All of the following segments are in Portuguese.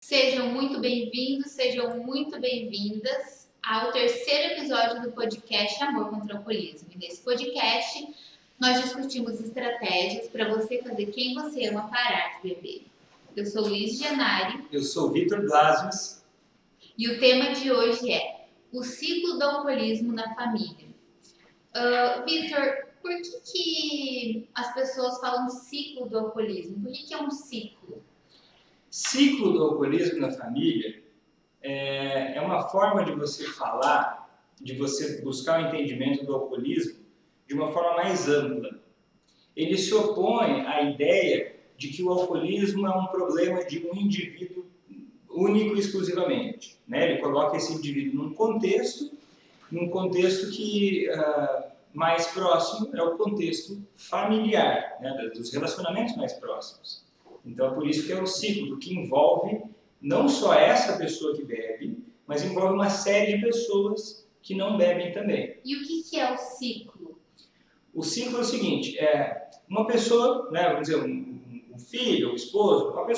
Sejam muito bem-vindos, sejam muito bem-vindas ao terceiro episódio do podcast Amor contra o Alcoolismo. E nesse podcast, nós discutimos estratégias para você fazer quem você ama parar de beber. Eu sou Liz Gianari. Eu sou Vitor Blasius. E o tema de hoje é o ciclo do alcoolismo na família. Vitor, por que as pessoas falam ciclo do alcoolismo? Por que é um ciclo? Ciclo do alcoolismo na família é uma forma de você falar, de você buscar o entendimento do alcoolismo de uma forma mais ampla. Ele se opõe à ideia de que o alcoolismo é um problema de um indivíduo único e exclusivamente, né? Ele coloca esse indivíduo num contexto que mais próximo é o contexto familiar, né? Dos relacionamentos mais próximos. Então é por isso que é o ciclo, que envolve não só essa pessoa que bebe, mas envolve uma série de pessoas que não bebem também. E o que é o ciclo? O ciclo é o seguinte, uma pessoa, né, vamos dizer, um filho, um esposo, uma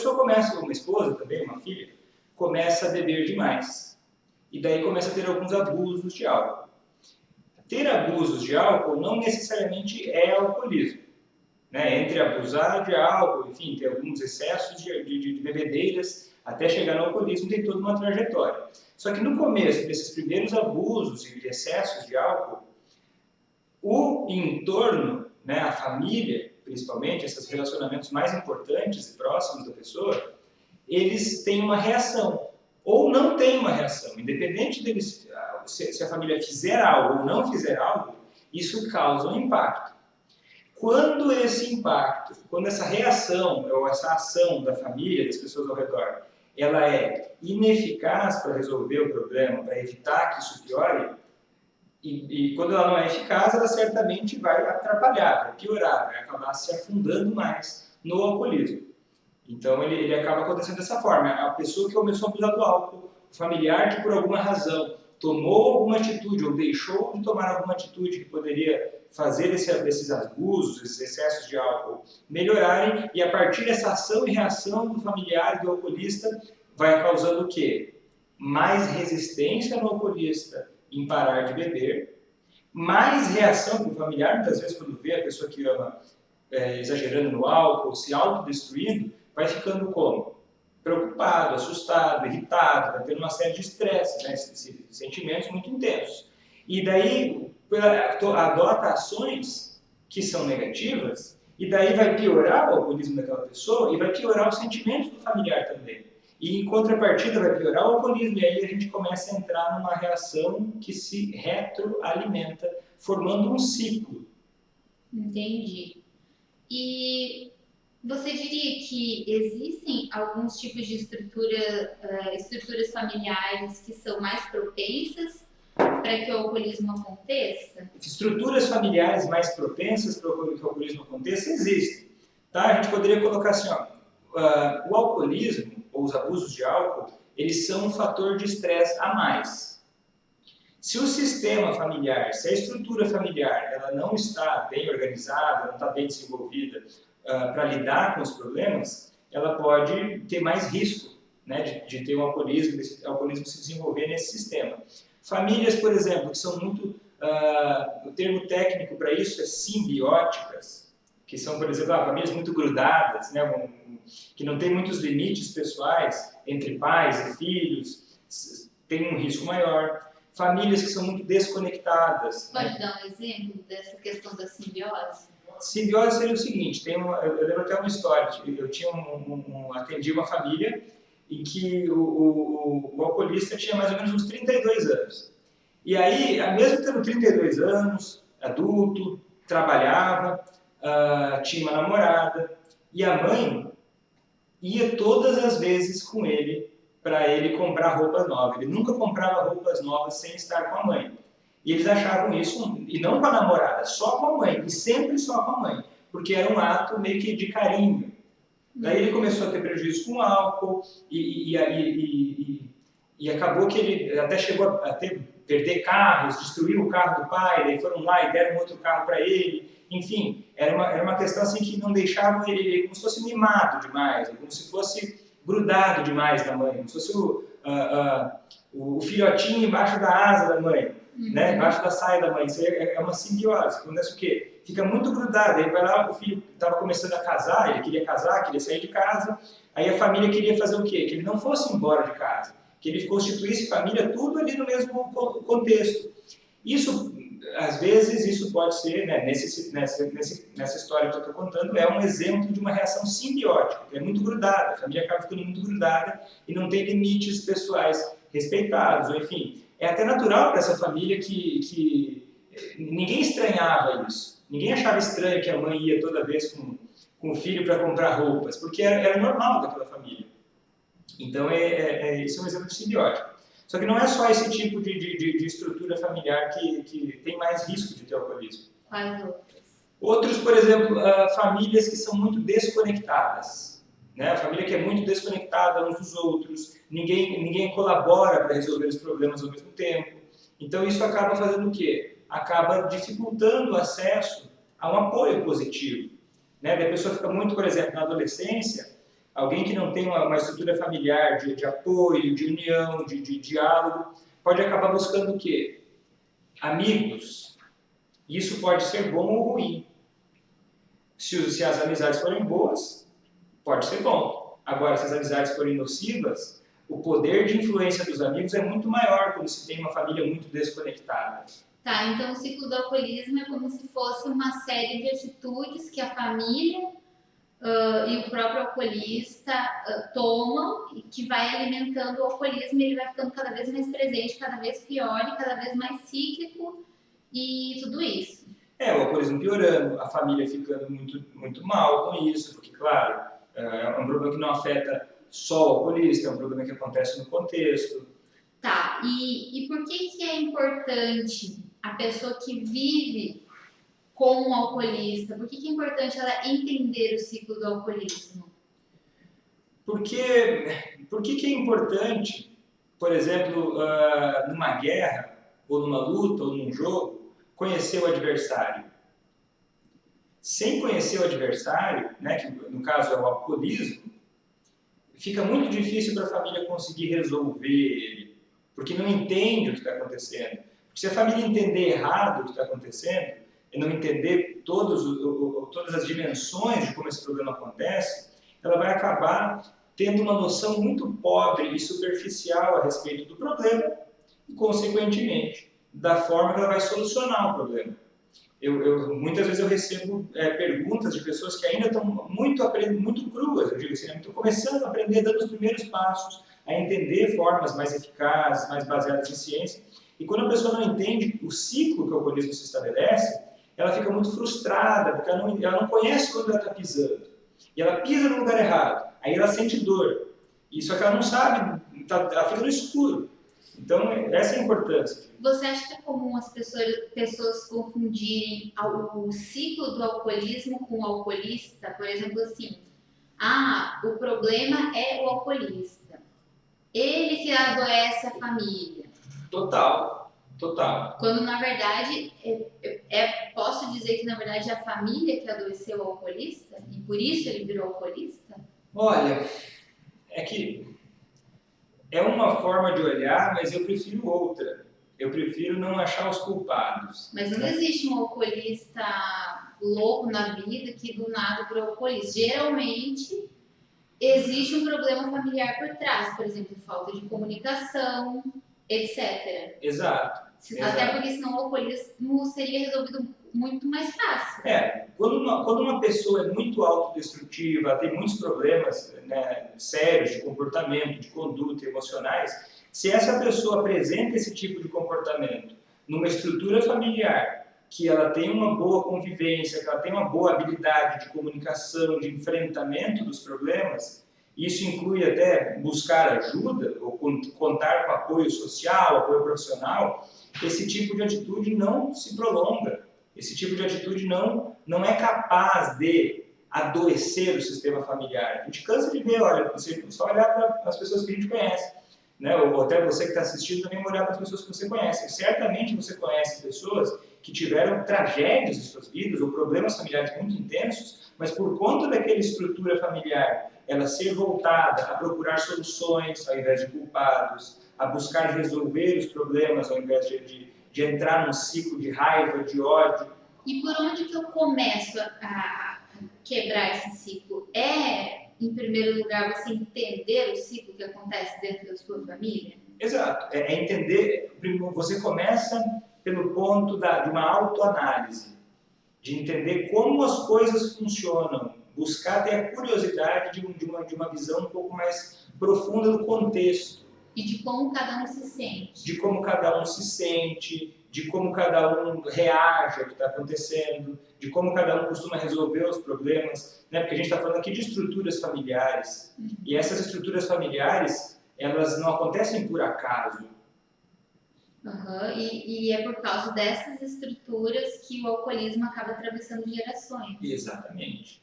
esposa também, uma filha, começa a beber demais. E daí começa a ter alguns abusos de álcool. Ter abusos de álcool não necessariamente é alcoolismo. Né? Entre abusar de álcool, enfim, ter alguns excessos de bebedeiras, até chegar no alcoolismo, tem toda uma trajetória. Só que no começo desses primeiros abusos e excessos de álcool, o entorno, né, a família, principalmente, esses relacionamentos mais importantes e próximos da pessoa, eles têm uma reação, ou não têm uma reação. Independente deles, se a família fizer algo ou não fizer algo, isso causa um impacto. Quando esse impacto, quando essa reação ou essa ação da família, das pessoas ao redor, ela é ineficaz para resolver o problema, para evitar que isso piore, e quando ela não é eficaz, ela certamente vai atrapalhar, vai piorar, vai acabar se afundando mais no alcoolismo. Então ele acaba acontecendo dessa forma. A pessoa que começou a abusar do álcool, o familiar que por alguma razão tomou alguma atitude ou deixou de tomar alguma atitude que poderia fazer esses abusos, esses excessos de álcool melhorarem, e a partir dessa ação e reação do familiar e do alcoolista vai causando o quê? Mais resistência no alcoolista em parar de beber, mais reação do familiar, muitas vezes quando vê a pessoa que ama exagerando no álcool, se autodestruindo, vai ficando como? Preocupado, assustado, irritado, vai tendo uma série de estresses, né? Sentimentos muito intensos. E daí adota ações que são negativas, e daí vai piorar o alcoolismo daquela pessoa e vai piorar os sentimentos do familiar também. E em contrapartida vai piorar o alcoolismo, e aí a gente começa a entrar numa reação que se retroalimenta, formando um ciclo. Entendi. E você diria que existem alguns tipos de estruturas familiares que são mais propensas para que o alcoolismo aconteça? Estruturas familiares mais propensas para que o alcoolismo aconteça existem. Tá? A gente poderia colocar assim, o alcoolismo, ou os abusos de álcool, eles são um fator de estresse a mais. Se o sistema familiar, se a estrutura familiar, ela não está bem organizada, não está bem desenvolvida para lidar com os problemas, ela pode ter mais risco, né, de ter um alcoolismo, desse alcoolismo se desenvolver nesse sistema. Famílias, por exemplo, que são muito, o termo técnico para isso é simbióticas, que são, por exemplo, famílias muito grudadas, né, que não tem muitos limites pessoais entre pais e filhos, tem um risco maior. Famílias que são muito desconectadas. Pode dar um exemplo dessa questão da simbiose? Simbiose seria o seguinte, eu lembro até uma história, eu atendi uma família em que o alcoolista tinha mais ou menos uns 32 anos. E aí, mesmo tendo 32 anos, adulto, trabalhava, tinha uma namorada, e a mãe ia todas as vezes com ele para ele comprar roupas novas. Ele nunca comprava roupas novas sem estar com a mãe. E eles achavam isso, e não com a namorada, só com a mãe, e sempre só com a mãe, porque era um ato meio que de carinho. Daí ele começou a ter prejuízo com o álcool, e acabou que ele até chegou a perder carros, destruiu o carro do pai, daí foram lá e deram outro carro para ele. Enfim, era uma questão assim que não deixava ele como se fosse mimado demais, como se fosse grudado demais na mãe, como se fosse o filhotinho embaixo da asa da mãe, né? Embaixo da saia da mãe. Isso aí é uma simbiose. Acontece o quê? Fica muito grudado. Aí vai lá, o filho estava começando a casar, ele queria casar, queria sair de casa, aí a família queria fazer o quê? Que ele não fosse embora de casa, que ele constituísse família tudo ali no mesmo contexto. Isso, às vezes, isso pode ser, né, nessa história que eu estou contando, é um exemplo de uma reação simbiótica, que é muito grudada, a família acaba ficando muito grudada e não tem limites pessoais respeitados, ou enfim. É até natural para essa família que ninguém estranhava isso. Ninguém achava estranho que a mãe ia toda vez com o filho para comprar roupas, porque era normal daquela família. Então, isso é um exemplo simbiótico. Só que não é só esse tipo de estrutura familiar que tem mais risco de ter alcoolismo. Quais outros? Outros, por exemplo, famílias que são muito desconectadas. Né? A família que é muito desconectada uns dos outros, ninguém colabora para resolver os problemas ao mesmo tempo. Então isso acaba fazendo o quê? Acaba dificultando o acesso a um apoio positivo. Né? A pessoa fica muito, por exemplo, na adolescência, alguém que não tem uma estrutura familiar de apoio, de união, de diálogo, pode acabar buscando o quê? Amigos. Isso pode ser bom ou ruim. Se as amizades forem boas, pode ser bom. Agora, se as amizades forem nocivas, o poder de influência dos amigos é muito maior quando se tem uma família muito desconectada. Tá, então o ciclo do alcoolismo é como se fosse uma série de atitudes que a família e o próprio alcoolista tomam e que vai alimentando o alcoolismo e ele vai ficando cada vez mais presente, cada vez pior e cada vez mais cíclico e tudo isso. O alcoolismo piorando, a família ficando muito mal com isso, porque, claro, é um problema que não afeta só o alcoolista, é um problema que acontece no contexto. Tá, e por que é importante a pessoa que vive com um alcoolista, por que é importante ela entender o ciclo do alcoolismo? Por que é importante, por exemplo, numa guerra, ou numa luta, ou num jogo, conhecer o adversário? Sem conhecer o adversário, né, que no caso é o alcoolismo, fica muito difícil para a família conseguir resolver ele, porque não entende o que está acontecendo. Porque se a família entender errado o que está acontecendo, e não entender todas as dimensões de como esse problema acontece, ela vai acabar tendo uma noção muito pobre e superficial a respeito do problema e, consequentemente, da forma que ela vai solucionar o problema. Muitas vezes eu recebo perguntas de pessoas que ainda estão muito cruas, eu digo assim, estão começando a aprender, dando os primeiros passos, a entender formas mais eficazes, mais baseadas em ciência. E quando a pessoa não entende o ciclo que o alcoolismo se estabelece, ela fica muito frustrada, porque ela não conhece onde ela está pisando. E ela pisa no lugar errado, aí ela sente dor. Só que ela não sabe, ela fica no escuro. Então, essa é a importância. Você acha que é comum as pessoas confundirem o ciclo do alcoolismo com o alcoolista? Por exemplo, assim, o problema é o alcoolista. Ele que adoece a família. Total. Quando, na verdade, posso dizer que, na verdade, é a família que adoeceu o alcoolista? E por isso ele virou alcoolista? Olha, é que é uma forma de olhar, mas eu prefiro outra. Eu prefiro não achar os culpados. Mas não existe um alcoolista louco na vida que do nada virou alcoolista. Geralmente, existe um problema familiar por trás. Por exemplo, falta de comunicação, etc. Exato. Até porque senão o alcoolismo seria resolvido muito mais fácil. Quando uma pessoa é muito autodestrutiva, tem muitos problemas, né, sérios de comportamento, de conduta, emocionais, se essa pessoa apresenta esse tipo de comportamento numa estrutura familiar, que ela tem uma boa convivência, que ela tem uma boa habilidade de comunicação, de enfrentamento dos problemas, isso inclui até buscar ajuda, ou contar com apoio social, apoio profissional, esse tipo de atitude não se prolonga. Esse tipo de atitude não é capaz de adoecer o sistema familiar. A gente cansa de ver, olha, você só olhar para as pessoas que a gente conhece, né? Ou até você que está assistindo também olhar para as pessoas que você conhece. Certamente você conhece pessoas que tiveram tragédias em suas vidas ou problemas familiares muito intensos, mas por conta daquela estrutura familiar, ela ser voltada a procurar soluções ao invés de culpados, a buscar resolver os problemas ao invés de entrar num ciclo de raiva, de ódio. E por onde que eu começo a quebrar esse ciclo? Em primeiro lugar, você entender o ciclo que acontece dentro da sua família? Exato. É entender, você começa pelo ponto de uma autoanálise, de entender como as coisas funcionam, buscar ter a curiosidade de uma visão um pouco mais profunda do contexto. E de como cada um se sente. De como cada um se sente, de como cada um reage ao que está acontecendo, de como cada um costuma resolver os problemas, né? Porque a gente está falando aqui de estruturas familiares, e essas estruturas familiares, elas não acontecem por acaso. E é por causa dessas estruturas que o alcoolismo acaba atravessando gerações. Exatamente.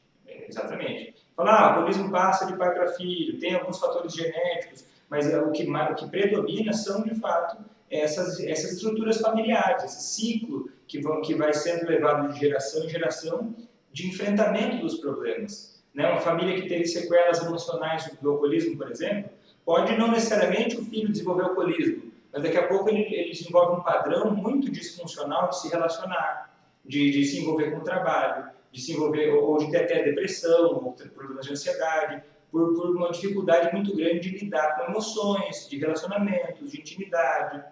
Falar, o alcoolismo passa de pai para filho, tem alguns fatores genéticos, mas o que predomina são, de fato, essas estruturas familiares, esse ciclo que vai sendo levado de geração em geração de enfrentamento dos problemas. Né? Uma família que teve sequelas emocionais do alcoolismo, por exemplo, pode não necessariamente o filho desenvolver alcoolismo, mas daqui a pouco ele desenvolve um padrão muito disfuncional de se relacionar, de se envolver com o trabalho, de se envolver ou de ter até depressão, ou problemas de ansiedade, por uma dificuldade muito grande de lidar com emoções, de relacionamentos, de intimidade.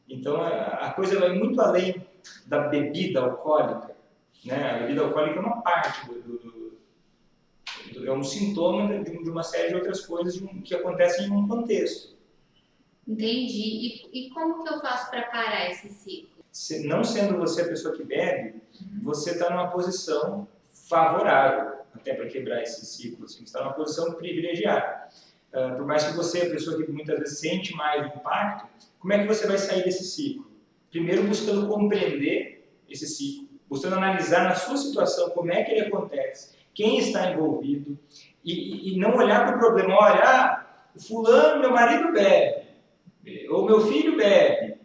Então, a coisa vai muito além da bebida alcoólica. Né? A bebida alcoólica é uma parte é um sintoma de uma série de outras coisas que acontecem em um contexto. Entendi. E como que eu faço para parar esse ciclo? Não sendo você a pessoa que bebe, você está numa posição favorável, até para quebrar esse ciclo, assim, você está numa posição privilegiada. Por mais que você, a pessoa que muitas vezes sente mais o impacto, como é que você vai sair desse ciclo? Primeiro buscando compreender esse ciclo, buscando analisar na sua situação como é que ele acontece, quem está envolvido, e não olhar para o problema, olha, o fulano, meu marido bebe, ou meu filho bebe,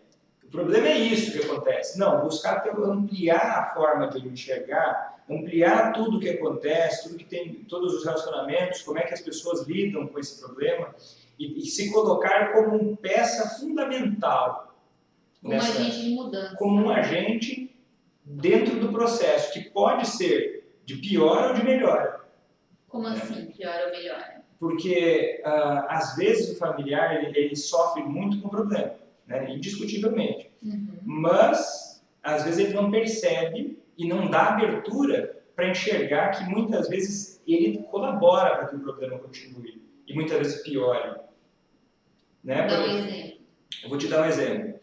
o problema é isso que acontece. Não, buscar ampliar a forma de enxergar, ampliar tudo o que acontece, tudo que tem, todos os relacionamentos, como é que as pessoas lidam com esse problema e se colocar como uma peça fundamental. Como agente de mudança. Como um agente dentro do processo, que pode ser de pior ou de melhor. Como assim, pior ou melhor? Porque, às vezes, o familiar ele sofre muito com o problema, né? Indiscutivelmente. Mas, às vezes, ele não percebe e não dá abertura para enxergar que, muitas vezes, ele colabora para que o problema continue. E, muitas vezes, piore. Né? Dá um exemplo. Eu vou te dar um exemplo.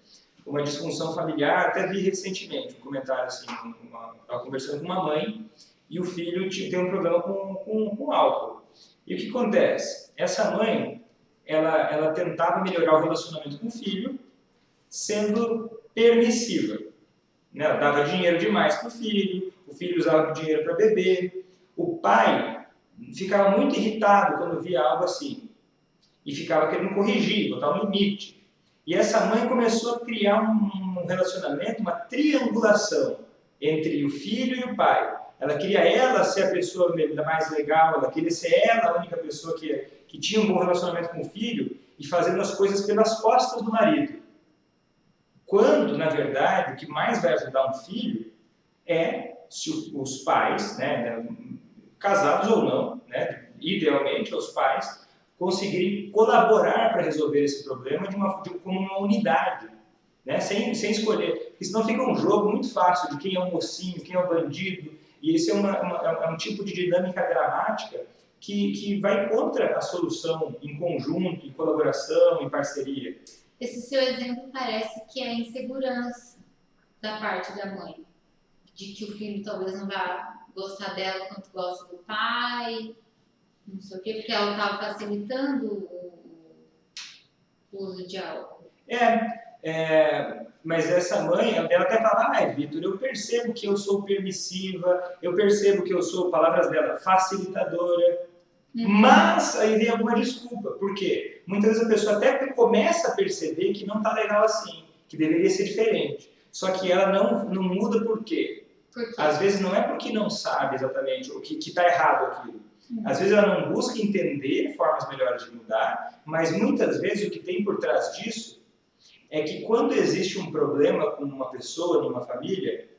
Uma disfunção familiar, até vi recentemente um comentário assim, estava conversando com uma mãe e o filho tem um problema com álcool. E o que acontece? Essa mãe, ela tentava melhorar o relacionamento com o filho, sendo permissiva. Né? Ela dava dinheiro demais para o filho usava o dinheiro para beber. O pai ficava muito irritado quando via algo assim, e ficava querendo corrigir, botar um limite. E essa mãe começou a criar um relacionamento, uma triangulação entre o filho e o pai. Ela queria ela ser a pessoa mais legal, ela queria ser ela a única pessoa que tinha um bom relacionamento com o filho e fazendo as coisas pelas costas do marido. Quando, na verdade, o que mais vai ajudar um filho é se os pais, né, casados ou não, né, idealmente os pais, conseguirem colaborar para resolver esse problema como uma unidade, né? sem escolher. Porque senão fica um jogo muito fácil de quem é o mocinho, quem é o bandido, e esse é um tipo de dinâmica dramática que vai contra a solução em conjunto, em colaboração, em parceria. Esse seu exemplo parece que é a insegurança da parte da mãe, de que o filho talvez não vá gostar dela quanto gosta do pai, não sei o quê, porque ela estava facilitando o uso de álcool. Mas essa mãe, ela até fala, Vitor, eu percebo que eu sou permissiva, eu percebo que eu sou, palavras dela, facilitadora, mas aí vem alguma desculpa. Por quê? Muitas vezes a pessoa até começa a perceber que não está legal assim, que deveria ser diferente. Só que ela não muda por quê? Por quê? Às vezes não é porque não sabe exatamente o que está errado aquilo. Às vezes ela não busca entender formas melhores de mudar, mas muitas vezes o que tem por trás disso é que quando existe um problema com uma pessoa, numa família,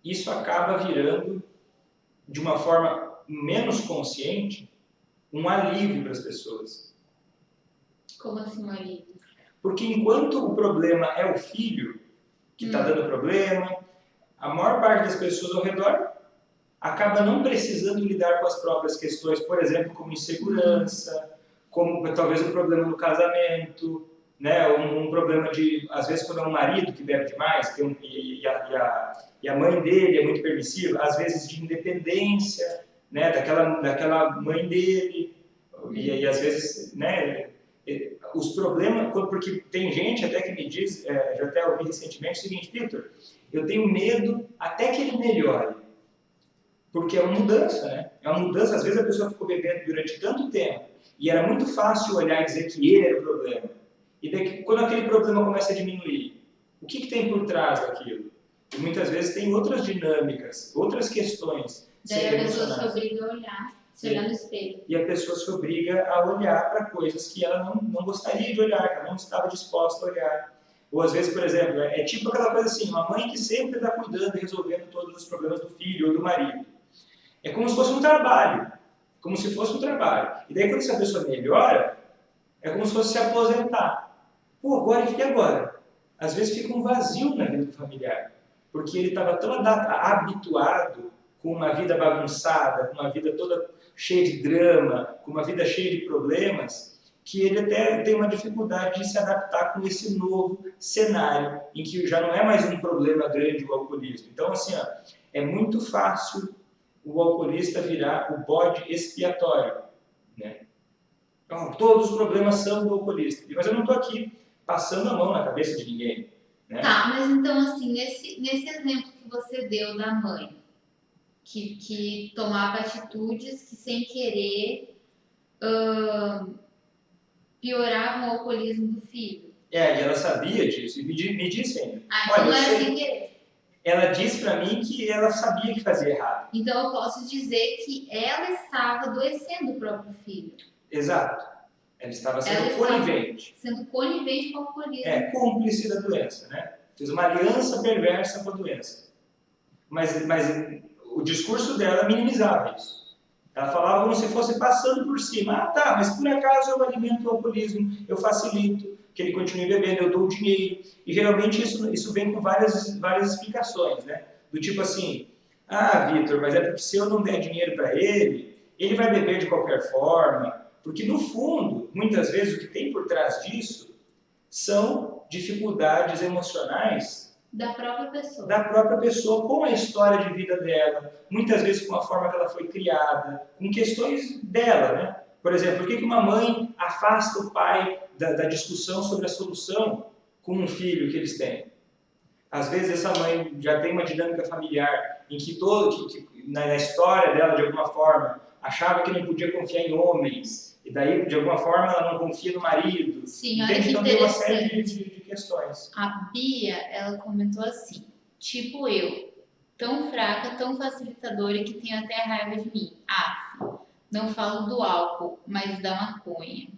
isso acaba virando, de uma forma menos consciente, um alívio para as pessoas. Como assim um alívio? Porque enquanto o problema é o filho que está dando problema, a maior parte das pessoas ao redor acaba não precisando lidar com as próprias questões, por exemplo, como insegurança, como talvez um problema no casamento, né? Um problema de, às vezes, quando é um marido que bebe demais e a mãe dele é muito permissiva, às vezes de independência, né? daquela mãe dele, e às vezes, né? Os problemas, porque tem gente até que me diz, já até ouvi recentemente o seguinte: Victor, eu tenho medo até que ele melhore. Porque é uma mudança, né? É uma mudança. Às vezes a pessoa ficou bebendo durante tanto tempo e era muito fácil olhar e dizer que ele era o problema. E daí, quando aquele problema começa a diminuir, o que tem por trás daquilo? E muitas vezes tem outras dinâmicas, outras questões. Daí a pessoa se obriga a olhar, se olhar no espelho. E a pessoa se obriga a olhar para coisas que ela não gostaria de olhar, que ela não estava disposta a olhar. Ou às vezes, por exemplo, é tipo aquela coisa assim, uma mãe que sempre está cuidando e resolvendo todos os problemas do filho ou do marido. É como se fosse um trabalho. Como se fosse um trabalho. E daí quando essa pessoa melhora, é como se fosse se aposentar. Pô, agora e agora? Às vezes fica um vazio na vida do familiar. Porque ele estava tão habituado com uma vida bagunçada, com uma vida toda cheia de drama, com uma vida cheia de problemas, que ele até tem uma dificuldade de se adaptar com esse novo cenário, em que já não é mais um problema grande o alcoolismo. Então, assim, ó, é muito fácil o alcoolista virar o bode expiatório, né? Então, todos os problemas são do alcoolista. Mas eu não estou aqui passando a mão na cabeça de ninguém, né? Tá, mas então assim, nesse exemplo que você deu da mãe, que tomava atitudes que sem querer pioravam o alcoolismo do filho. E ela sabia disso e me disse ainda. Então não era sem querer. Ela disse para mim que ela sabia que fazia errado. Então eu posso dizer que ela estava adoecendo o próprio filho. Exato. Ela estava sendo conivente. Sendo conivente com o alcoolismo. Cúmplice da doença, né? Fez uma aliança perversa com a doença. Mas o discurso dela minimizava isso. Ela falava como se fosse passando por cima. Ah, tá, mas por acaso eu alimento o alcoolismo, eu facilito que ele continue bebendo, eu dou o dinheiro. E geralmente isso vem com várias explicações, né? Do tipo assim, ah, Victor, mas é porque se eu não der dinheiro para ele, ele vai beber de qualquer forma. Porque no fundo, muitas vezes o que tem por trás disso são dificuldades emocionais da própria pessoa, com a história de vida dela, muitas vezes com a forma que ela foi criada, com questões dela, né? Por exemplo, por que uma mãe afasta o pai da discussão sobre a solução com um filho que eles têm? Às vezes essa mãe já tem uma dinâmica familiar em que na história dela, de alguma forma, achava que não podia confiar em homens, e daí, de alguma forma, ela não confia no marido. Sim, olha que então tem uma série de questões. A Bia, ela comentou assim, tipo eu, tão fraca, tão facilitadora que tenho até raiva de mim. Não falo do álcool, mas da maconha.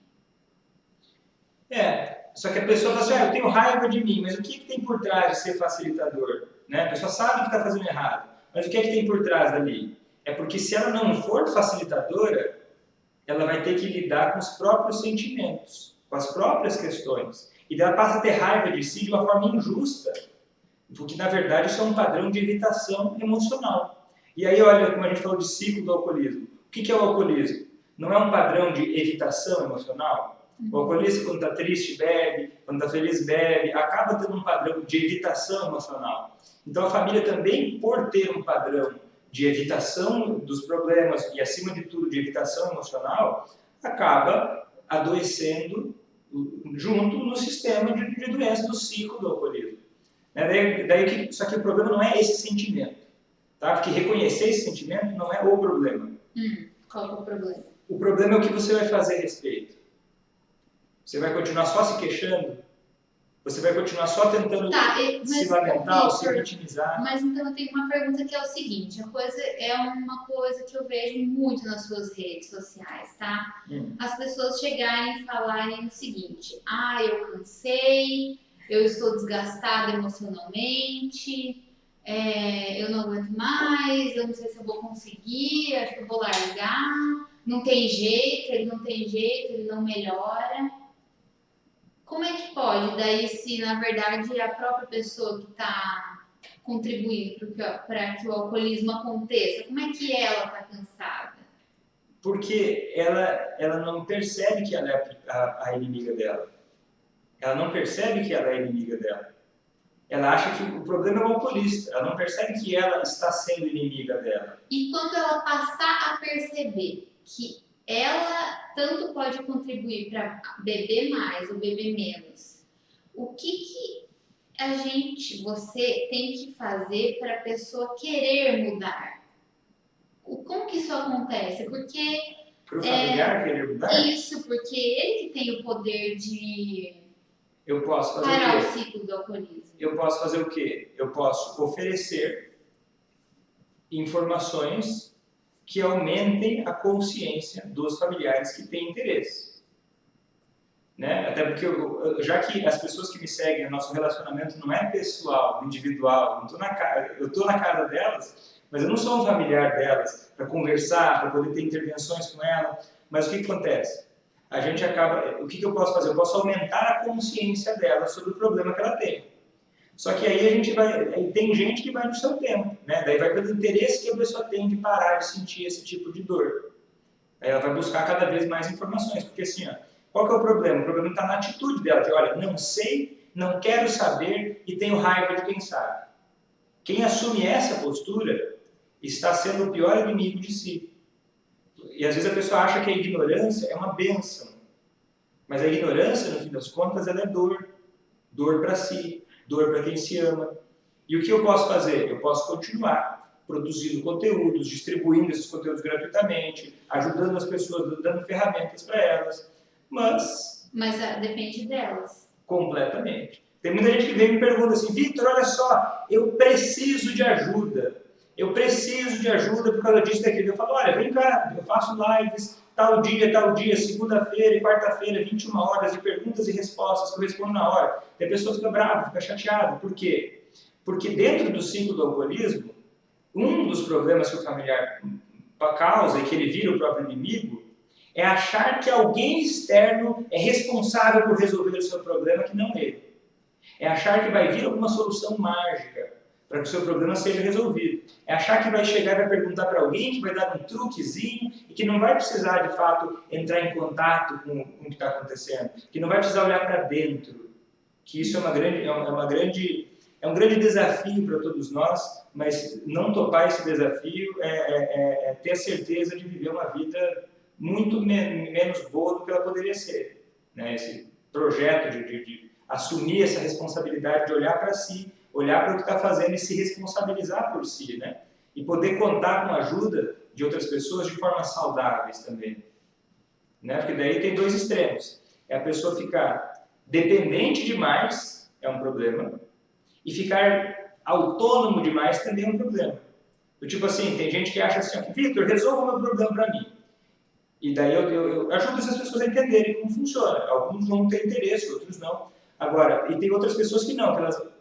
Só que a pessoa fala assim, eu tenho raiva de mim, mas o que tem por trás de ser facilitador? Né? A pessoa sabe que está fazendo errado, mas o que tem por trás dali? É porque se ela não for facilitadora, ela vai ter que lidar com os próprios sentimentos, com as próprias questões. E ela passa a ter raiva de si de uma forma injusta, porque na verdade isso é um padrão de evitação emocional. E aí olha como a gente falou de ciclo do alcoolismo. O que é o alcoolismo? Não é um padrão de evitação emocional? O alcoolista, quando está triste, bebe, quando está feliz, bebe, acaba tendo um padrão de evitação emocional. Então a família também, por ter um padrão de evitação dos problemas e, acima de tudo, de evitação emocional, acaba adoecendo junto no sistema de doença do ciclo do alcoolismo. Só que o problema não é esse sentimento, tá? Porque reconhecer esse sentimento não é o problema. Qual é o problema? O problema é o que você vai fazer a respeito. Você vai continuar só se queixando? Você vai continuar só tentando se lamentar ou se vitimizar? Mas então eu tenho uma pergunta que é o seguinte, é uma coisa que eu vejo muito nas suas redes sociais, tá? As pessoas chegarem e falarem o seguinte, eu cansei, eu estou desgastada emocionalmente, eu não aguento mais, eu não sei se eu vou conseguir, acho que eu vou largar, não tem jeito, ele não melhora. Como é que pode, daí, se na verdade é a própria pessoa que está contribuindo para que o alcoolismo aconteça, como é que ela está cansada? Porque ela não percebe que ela é a inimiga dela. Ela não percebe que ela é a inimiga dela. Ela acha que o problema é o alcoolista. Ela não percebe que ela está sendo inimiga dela. E quando ela passar a perceber que ela tanto pode contribuir para beber mais ou beber menos, o que você tem que fazer para a pessoa querer mudar? Como que isso acontece? Porque para o familiar querer mudar? Isso, porque ele que tem o poder de eu posso fazer parar o ciclo do alcoolismo. Eu posso fazer o quê? Eu posso oferecer informações que aumentem a consciência dos familiares que têm interesse. Né? Até porque, já que as pessoas que me seguem, o nosso relacionamento não é pessoal, individual, eu estou na casa delas, mas eu não sou um familiar delas para conversar, para poder ter intervenções com ela. Mas o que acontece? A gente acaba, o que eu posso fazer? Eu posso aumentar a consciência dela sobre o problema que ela tem. Só que aí tem gente que vai no seu tempo, né? Daí vai pelo interesse que a pessoa tem de parar de sentir esse tipo de dor. Aí ela vai buscar cada vez mais informações, porque assim, qual que é o problema? O problema está na atitude dela, que olha, não sei, não quero saber e tenho raiva de quem sabe. Quem assume essa postura está sendo o pior inimigo de si. E às vezes a pessoa acha que a ignorância é uma bênção, mas a ignorância, no fim das contas, ela é dor. Dor para si, dor para quem se ama. E o que eu posso fazer? Eu posso continuar produzindo conteúdos, distribuindo esses conteúdos gratuitamente, ajudando as pessoas, dando ferramentas para elas, mas depende delas. Completamente. Tem muita gente que vem e me pergunta assim, Victor, olha só, eu preciso de ajuda. Eu preciso de ajuda por causa disso e daquilo. Eu falo, olha, vem cá, eu faço lives tal dia, segunda-feira e quarta-feira, 21 horas de perguntas e respostas que eu respondo na hora. E a pessoa fica brava, fica chateada. Por quê? Porque dentro do ciclo do alcoolismo, um dos problemas que o familiar causa e que ele vira o próprio inimigo é achar que alguém externo é responsável por resolver o seu problema, que não ele. É achar que vai vir alguma solução mágica para que o seu problema seja resolvido. É achar que vai chegar e vai perguntar para alguém, que vai dar um truquezinho e que não vai precisar, de fato, entrar em contato com o que está acontecendo, que não vai precisar olhar para dentro. Que isso é um grande desafio para todos nós, mas não topar esse desafio é ter a certeza de viver uma vida muito menos boa do que ela poderia ser. Né? Esse projeto de assumir essa responsabilidade de olhar para si, olhar para o que está fazendo e se responsabilizar por si, né? E poder contar com a ajuda de outras pessoas de formas saudáveis também. Né? Porque daí tem dois extremos. É a pessoa ficar dependente demais, é um problema, e ficar autônomo demais também é um problema. Do tipo assim, tem gente que acha assim, Victor, resolva o meu problema para mim. E daí eu ajudo essas pessoas a entenderem como funciona. Alguns vão ter interesse, outros não. Agora, e tem outras pessoas que não, que elas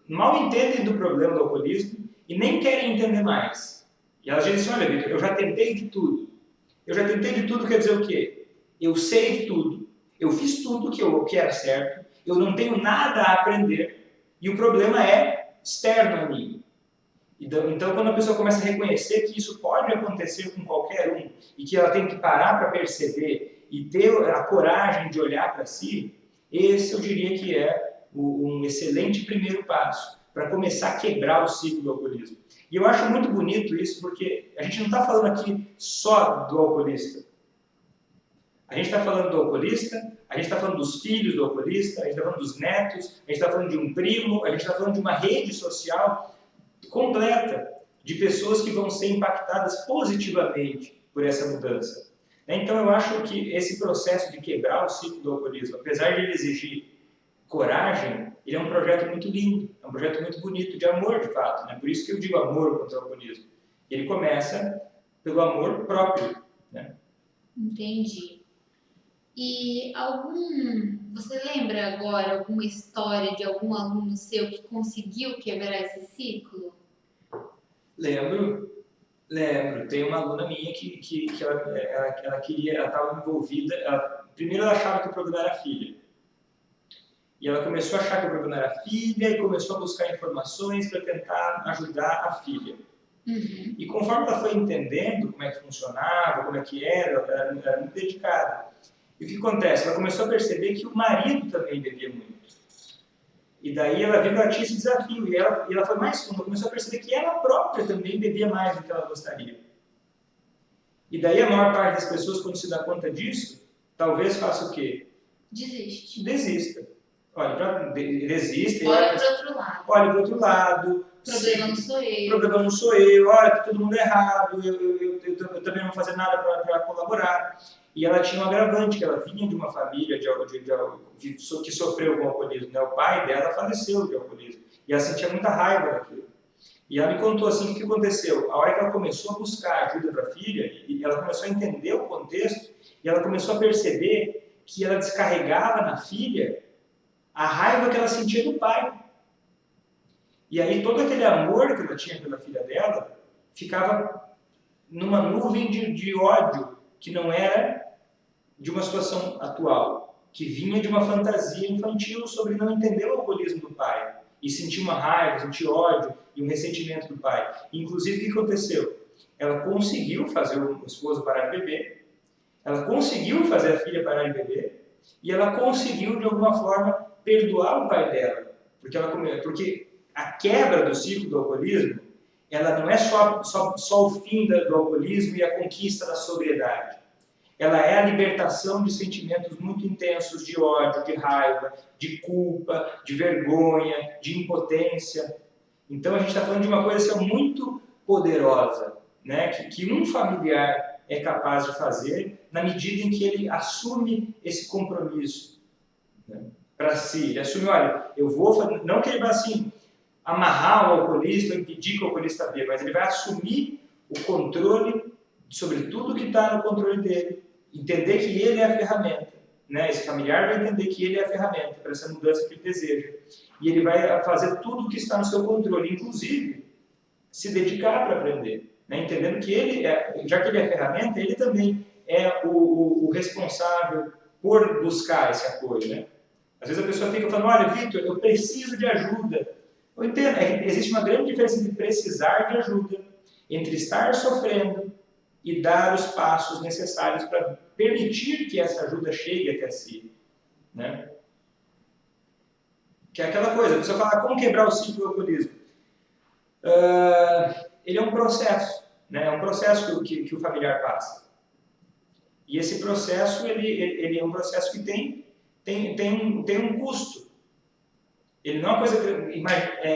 mal entendem do problema do alcoolismo e nem querem entender mais. E elas dizem assim, olha, Victor, eu já tentei de tudo. Eu já tentei de tudo quer dizer o quê? Eu sei de tudo, eu fiz tudo que era certo, eu não tenho nada a aprender e o problema é externo a mim. Então, quando a pessoa começa a reconhecer que isso pode acontecer com qualquer um e que ela tem que parar para perceber e ter a coragem de olhar para si, esse eu diria que é um excelente primeiro passo para começar a quebrar o ciclo do alcoolismo. E eu acho muito bonito isso porque a gente não está falando aqui só do alcoolista. A gente está falando do alcoolista, a gente está falando dos filhos do alcoolista, a gente está falando dos netos, a gente está falando de um primo, a gente está falando de uma rede social completa de pessoas que vão ser impactadas positivamente por essa mudança. Então eu acho que esse processo de quebrar o ciclo do alcoolismo, apesar de ele exigir Coragem, ele é um projeto muito lindo, é um projeto muito bonito, de amor, de fato, né? Por isso que eu digo amor contra o alcoolismo. Ele começa pelo amor próprio, né? Entendi. E você lembra agora alguma história de algum aluno seu que conseguiu quebrar esse ciclo? Lembro, lembro. Tem uma aluna minha que ela queria, ela estava envolvida, primeiro ela achava que o problema era filha. E ela começou a achar que o problema era filha e começou a buscar informações para tentar ajudar a filha. Uhum. E conforme ela foi entendendo como é que funcionava, como é que era, ela era muito dedicada. E o que acontece? Ela começou a perceber que o marido também bebia muito. E daí ela viu que ela tinha esse desafio. E ela foi mais fundo, começou a perceber que ela própria também bebia mais do que ela gostaria. E daí a maior parte das pessoas, quando se dá conta disso, talvez faça o quê? Desiste. Desista. Olha, desista. Olha para o outro lado. Olha para o outro lado. O problema não sou eu. O problema não sou eu. Olha, tá todo mundo errado. Eu também não vou fazer nada para colaborar. E ela tinha um agravante, que ela vinha de uma família que sofreu com alcoolismo. Né? O pai dela faleceu de alcoolismo. E ela sentia muita raiva daquilo. E ela me contou assim, o que aconteceu? A hora que ela começou a buscar ajuda para a filha, e ela começou a entender o contexto, e ela começou a perceber que ela descarregava na filha a raiva que ela sentia do pai. E aí todo aquele amor que ela tinha pela filha dela ficava numa nuvem de ódio, que não era de uma situação atual, que vinha de uma fantasia infantil sobre não entender o alcoolismo do pai, e sentir uma raiva, sentir ódio e um ressentimento do pai. Inclusive, o que aconteceu? Ela conseguiu fazer o esposo parar de beber, ela conseguiu fazer a filha parar de beber, e ela conseguiu, de alguma forma, perdoar o pai dela. Porque a quebra do ciclo do alcoolismo, ela não é só o fim do alcoolismo e a conquista da sobriedade. Ela é a libertação de sentimentos muito intensos de ódio, de raiva, de culpa, de vergonha, de impotência. Então a gente está falando de uma coisa assim, muito poderosa, né? que um familiar é capaz de fazer na medida em que ele assume esse compromisso, né, para si. Ele assume, olha, eu vou fazer, não que ele vai assim amarrar o alcoolista, impedir que o alcoolista beba, mas ele vai assumir o controle sobre tudo que está no controle dele, entender que ele é a ferramenta, né? Esse familiar vai entender que ele é a ferramenta para essa mudança que ele deseja, e ele vai fazer tudo o que está no seu controle, inclusive se dedicar para aprender, né? Entendendo que ele, já que ele é a ferramenta, ele também é o responsável por buscar esse apoio, né? Às vezes a pessoa fica falando, olha, Vitor, eu preciso de ajuda. Eu entendo, existe uma grande diferença entre precisar de ajuda, entre estar sofrendo e dar os passos necessários para permitir que essa ajuda chegue até si, né? Que é aquela coisa, a pessoa fala, como quebrar o ciclo do alcoolismo? Ele é um processo, né? É um processo que o familiar passa. E esse processo, ele é um processo que tem um custo. Ele não é uma coisa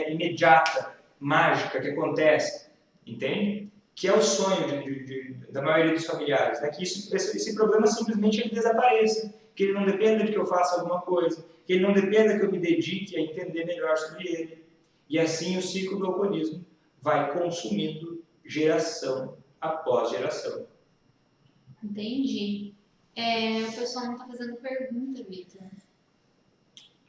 imediata, mágica, que acontece, entende? Que é o sonho da maioria dos familiares, né? Que esse problema simplesmente ele desapareça, que ele não dependa de que eu faça alguma coisa, que ele não dependa que eu me dedique a entender melhor sobre ele. E assim o ciclo do alcoolismo vai consumindo geração após geração. Entendi. O pessoal não está fazendo pergunta, Vitor.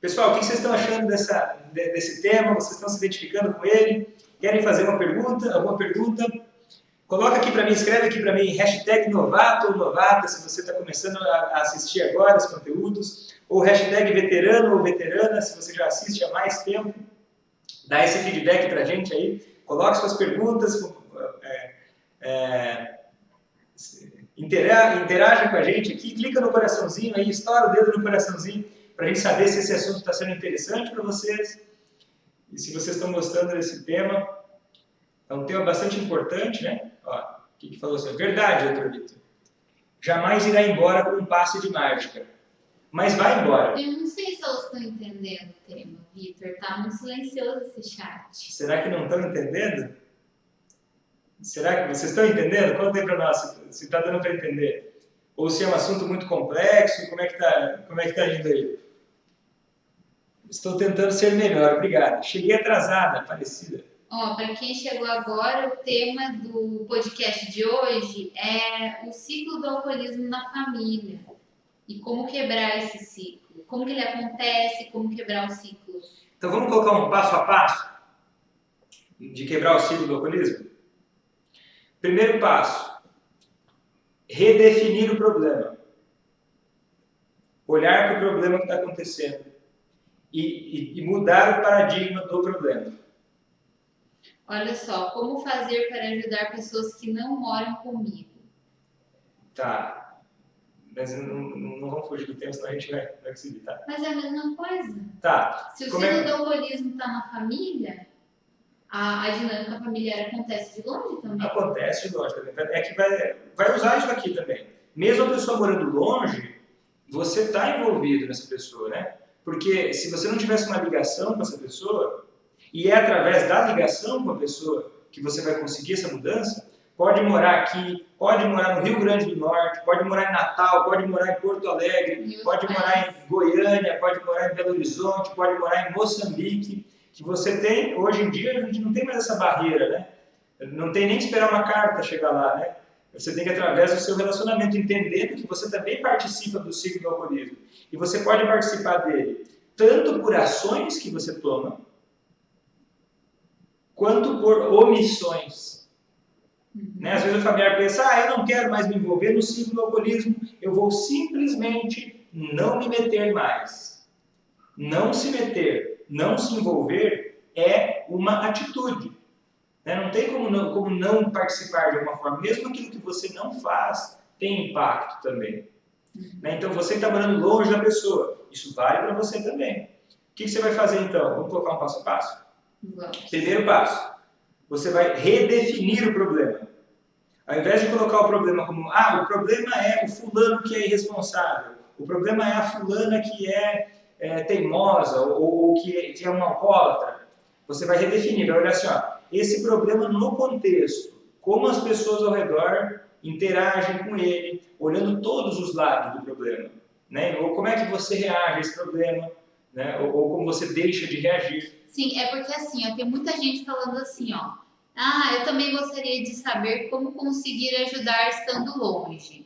Pessoal, o que vocês estão achando desse tema? Vocês estão se identificando com ele? Querem fazer uma pergunta? Alguma pergunta? Coloca aqui para mim, escreve aqui para mim, hashtag novato ou novata, se você está começando a assistir agora os conteúdos, ou hashtag veterano ou veterana, se você já assiste há mais tempo. Dá esse feedback para a gente aí, coloque suas perguntas, interaja com a gente aqui, clica no coraçãozinho aí, estoura o dedo no coraçãozinho, para a gente saber se esse assunto está sendo interessante para vocês, e se vocês estão gostando desse tema. É um tema bastante importante, né? Ó, o que falou assim? Verdade, doutor Vitor. Jamais irá embora com um passe de mágica. Mas vai embora. Eu não sei se elas estão entendendo o tema, Vitor. Tá muito silencioso esse chat. Será que não estão entendendo? Será que vocês estão entendendo? Conta aí para nós se está dando para entender. Ou se é um assunto muito complexo, como é que tá indo aí? Estou tentando ser melhor, obrigado. Cheguei atrasada, parecida. Ó, para quem chegou agora, o tema do podcast de hoje é o ciclo do alcoolismo na família e como quebrar esse ciclo, como que ele acontece, como quebrar o ciclo. Então vamos colocar um passo a passo de quebrar o ciclo do alcoolismo? Primeiro passo, redefinir o problema. Olhar para o problema que está acontecendo e mudar o paradigma do problema. Olha só, como fazer para ajudar pessoas que não moram comigo? Tá, mas não vamos fugir do tema, senão a gente vai conseguir, tá? Mas é a mesma coisa. Tá. Se o ciclo do alcoolismo está na família, a dinâmica familiar acontece de longe também? Acontece de longe também. É que vai usar isso aqui também. Mesmo a pessoa morando longe, você está envolvido nessa pessoa, né? Porque se você não tivesse uma ligação com essa pessoa, e é através da ligação com a pessoa que você vai conseguir essa mudança, pode morar aqui, pode morar no Rio Grande do Norte, pode morar em Natal, pode morar em Porto Alegre, pode morar em Goiânia, pode morar em Belo Horizonte, pode morar em Moçambique, que você tem, hoje em dia, a gente não tem mais essa barreira, né? Não tem nem que esperar uma carta chegar lá, né? Você tem que, através do seu relacionamento, entendendo que você também participa do ciclo do alcoolismo. E você pode participar dele tanto por ações que você toma, quanto por omissões. Né? Às vezes o familiar pensa, eu não quero mais me envolver no ciclo do alcoolismo, eu vou simplesmente não me meter mais. Não se meter, não se envolver é uma atitude. Né? Não tem como não participar de alguma forma. Mesmo aquilo que você não faz tem impacto também. Né? Então você está morando longe da pessoa. Isso vale para você também. O que você vai fazer então? Vamos colocar um passo a passo? Vamos. Primeiro passo. Você vai redefinir o problema. Ao invés de colocar o problema como, o problema é o fulano que é irresponsável. O problema é a fulana que é teimosa ou que é uma alcoólatra. Você vai redefinir, vai olhar assim, esse problema no contexto, como as pessoas ao redor interagem com ele, olhando todos os lados do problema, né? Ou como é que você reage a esse problema, né? Ou como você deixa de reagir. Sim, é porque assim, tem muita gente falando assim, eu também gostaria de saber como conseguir ajudar estando longe.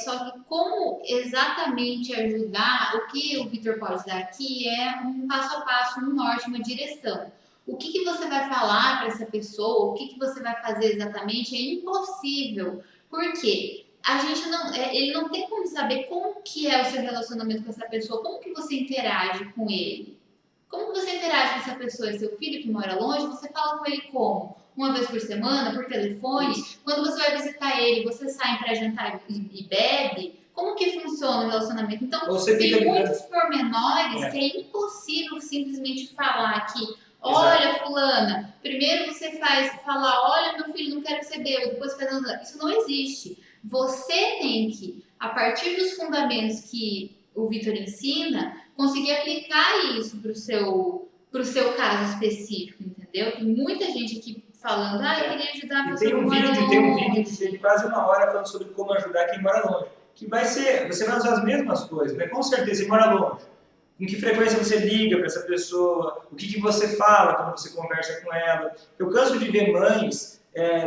Só que como exatamente ajudar, o que o Vitor pode dar aqui é um passo a passo, um norte, uma direção. O que você vai falar para essa pessoa, o que você vai fazer exatamente é impossível. Por quê? Ele não tem como saber como que é o seu relacionamento com essa pessoa, como que você interage com ele. Como que você interage com essa pessoa? É seu filho que mora longe? Você fala com ele como? Uma vez por semana, por telefone? Quando você vai visitar ele, você sai para jantar e bebe? Como que funciona o relacionamento? Então, tem muitos pormenores que é impossível simplesmente falar que, olha, fulana, primeiro você falar, olha, meu filho, não quero que você beba, depois isso não existe. Você tem que, a partir dos fundamentos que o Vitor ensina, conseguir aplicar isso para o seu caso específico, entendeu? Tem muita gente aqui falando, eu queria ajudar a pessoa que mora longe. Tem um vídeo de quase uma hora falando sobre como ajudar quem mora longe. Que você vai usar as mesmas coisas, né? Com certeza, você mora longe. Com que frequência você liga para essa pessoa? O que você fala quando você conversa com ela? Eu canso de ver mães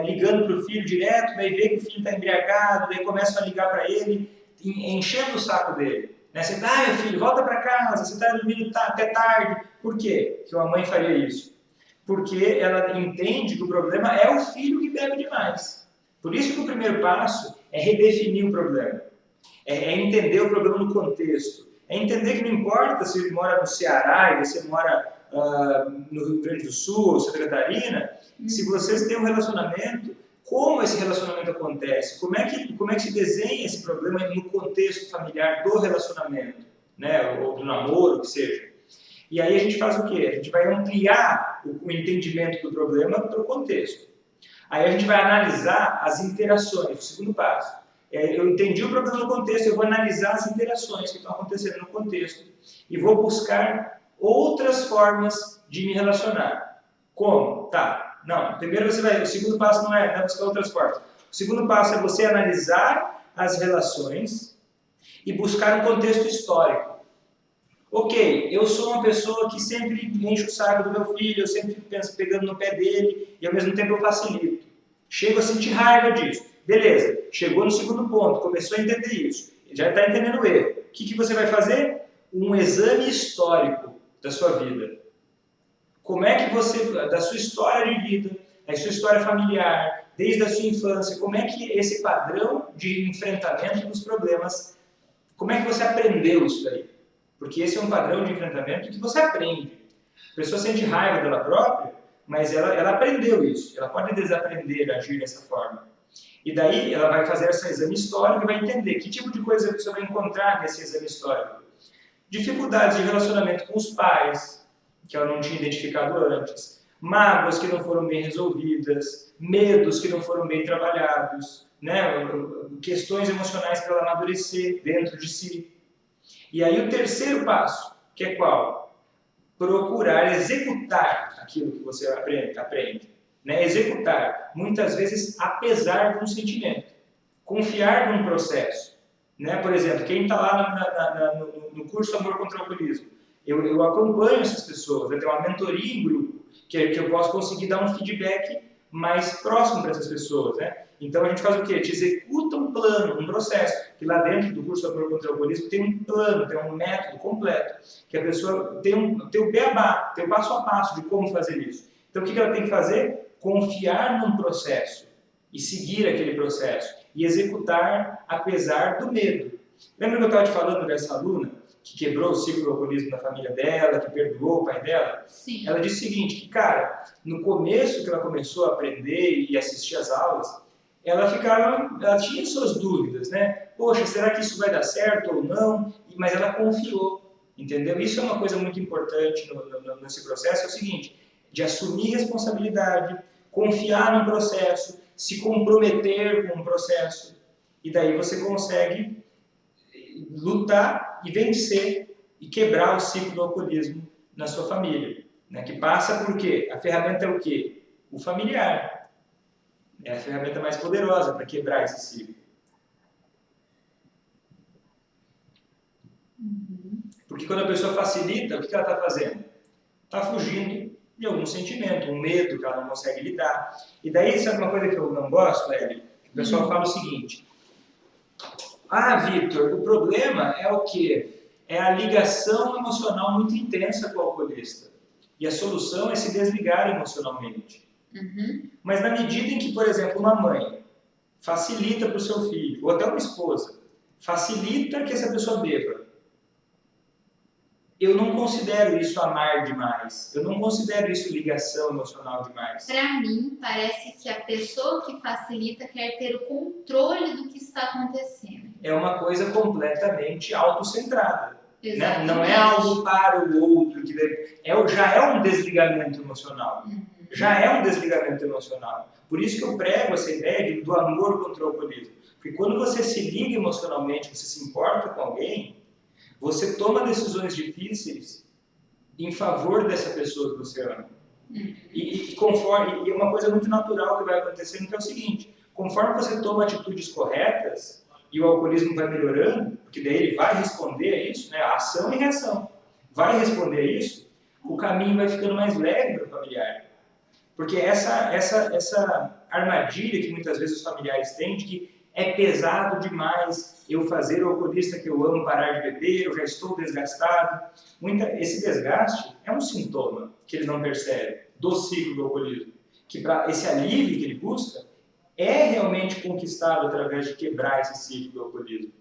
ligando para o filho direto, daí vê que o filho está embriagado, daí começam a ligar para ele, enchendo o saco dele. Né? Você meu filho, volta para casa, você está dormindo até tarde. Por quê que uma mãe faria isso? Porque ela entende que o problema é o filho que bebe demais. Por isso que o primeiro passo é redefinir o problema. É entender o problema no contexto. É entender que não importa se ele mora no Ceará e você mora no Rio Grande do Sul ou Santa Catarina, se vocês têm um relacionamento, como esse relacionamento acontece? Como é que se desenha esse problema no contexto familiar do relacionamento, né? Ou do namoro, que seja. E aí a gente faz o quê? A gente vai ampliar o entendimento do problema para o contexto. Aí a gente vai analisar as interações, o segundo passo. Eu entendi o problema no contexto, eu vou analisar as interações que estão acontecendo no contexto e vou buscar outras formas de me relacionar. Como? Primeiro o segundo passo não é buscar outras formas. O segundo passo é você analisar as relações e buscar um contexto histórico. Ok, eu sou uma pessoa que sempre enche o saco do meu filho, eu sempre fico pegando no pé dele e ao mesmo tempo eu facilito. Chego a sentir raiva disso. Beleza, chegou no segundo ponto, começou a entender isso. Já está entendendo o erro. O que você vai fazer? Um exame histórico da sua vida. Como é que você, da sua história de vida, da sua história familiar, desde a sua infância, como é que esse padrão de enfrentamento dos problemas, como é que você aprendeu isso daí? Porque esse é um padrão de enfrentamento que você aprende. A pessoa sente raiva dela própria, mas ela aprendeu isso. Ela pode desaprender a agir dessa forma. E daí ela vai fazer esse exame histórico e vai entender que tipo de coisa você vai encontrar nesse exame histórico. Dificuldades de relacionamento com os pais, que ela não tinha identificado antes. Mágoas que não foram bem resolvidas. Medos que não foram bem trabalhados. Né? Questões emocionais para ela amadurecer dentro de si. E aí o terceiro passo, que é qual? Procurar executar aquilo que você aprende. Né? Executar, muitas vezes, apesar de um sentimento. Confiar num processo. Né? Por exemplo, quem está lá no curso Amor contra o Alcoolismo, eu acompanho essas pessoas, eu tenho uma mentoria em grupo, que eu posso conseguir dar um feedback mais próximo para essas pessoas. Né? Então a gente faz o quê? Te executa um plano, um processo, que lá dentro do curso Amor contra o Alcoolismo tem um plano, tem um método completo, que a pessoa tem o beabá, tem o passo a passo de como fazer isso. Então o que ela tem que fazer? Confiar num processo e seguir aquele processo e executar apesar do medo. Lembra que eu estava te falando dessa aluna que quebrou o ciclo do alcoolismo na família dela, que perdoou o pai dela? Sim. Ela disse o seguinte, que cara, no começo que ela começou a aprender e assistir às aulas, ela tinha suas dúvidas, né? Poxa, será que isso vai dar certo ou não? Mas ela confiou, entendeu? Isso é uma coisa muito importante nesse processo, é o seguinte, de assumir responsabilidade, confiar no processo, se comprometer com o processo, e daí você consegue lutar e vencer e quebrar o ciclo do alcoolismo na sua família, né? Que passa por quê? A ferramenta é o quê? O familiar. É a ferramenta mais poderosa para quebrar esse ciclo. Porque quando a pessoa facilita, o que ela está fazendo? Está fugindo de algum sentimento, um medo que ela não consegue lidar. E daí, sabe uma coisa que eu não gosto, Hélio? O pessoal fala o seguinte: ah, Victor, o problema é o quê? É a ligação emocional muito intensa com o alcoolista. E a solução é se desligar emocionalmente. Mas na medida em que, por exemplo, uma mãe facilita para o seu filho, ou até uma esposa, facilita que essa pessoa beba, eu não considero isso amar demais. Eu não considero isso ligação emocional demais. Para mim, parece que a pessoa que facilita quer ter o controle do que está acontecendo. É uma coisa completamente autocentrada. Né? Não é Exatamente. algo para o outro. Já é um desligamento emocional. Já é um desligamento emocional. Por isso que eu prego essa ideia do amor contra o alcoolismo. Porque quando você se liga emocionalmente, você se importa com alguém, você toma decisões difíceis em favor dessa pessoa que você ama. E uma coisa muito natural que vai acontecendo que é o seguinte: conforme você toma atitudes corretas e o alcoolismo vai melhorando, porque daí ele vai responder a isso, né, ação e reação, vai responder a isso, o caminho vai ficando mais leve para o familiar. Porque essa armadilha que muitas vezes os familiares têm de que é pesado demais eu fazer o alcoolista que eu amo parar de beber, eu já estou desgastado. Esse desgaste é um sintoma que ele não percebe do ciclo do alcoolismo. Que para esse alívio que ele busca é realmente conquistado através de quebrar esse ciclo do alcoolismo.